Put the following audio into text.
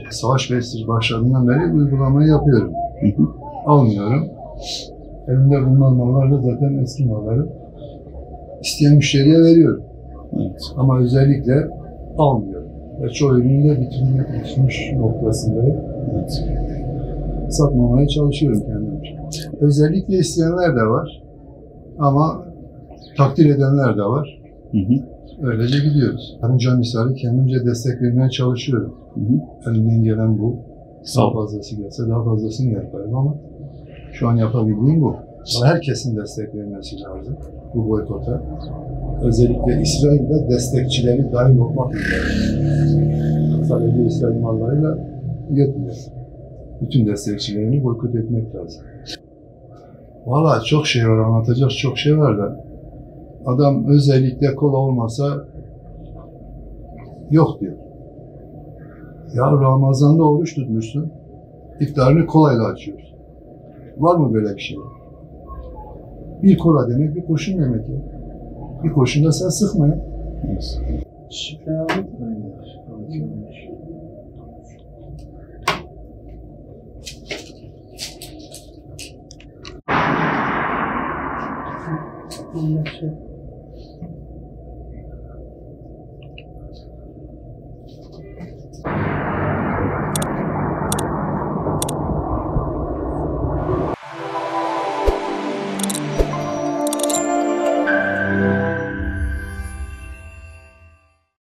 Savaş Bey'siz başladığından beri uygulamayı yapıyorum. Almıyorum. Elimde bulunan mallar da zaten eski malları. İsteyen müşteriye veriyorum. Evet. Ama özellikle almıyorum. Ve çoğu ürünü de bitirmiş noktasındayım. Evet. Satmamaya çalışıyorum kendimce. Özellikle isteyenler de var. Ama takdir edenler de var. Öylece gidiyoruz. Karınca misali kendimce destek vermeye çalışıyorum. Elimden gelen bu. Daha fazlası gelse daha fazlasını yaparım ama şu an yapabildiğim bu. Ama herkesin destek vermesi lazım bu boykota. Özellikle İsrail'de destekçileri dahil olmak üzere. Sadece İsrail mallarıyla yetmiyor. Bütün destekçilerini boykot etmek lazım. Vallahi çok şey var, anlatacak çok şey var da adam özellikle kola olmasa yok diyor. Ya Ramazan'da oruç tutmuşsun, iftarını kolayla açıyorsun. Var mı böyle bir şey? Bir kola demek bir kurşun demek ya. Bir kurşun da sen sıkma ya. Şifre aldık mı? Anlaşıldı.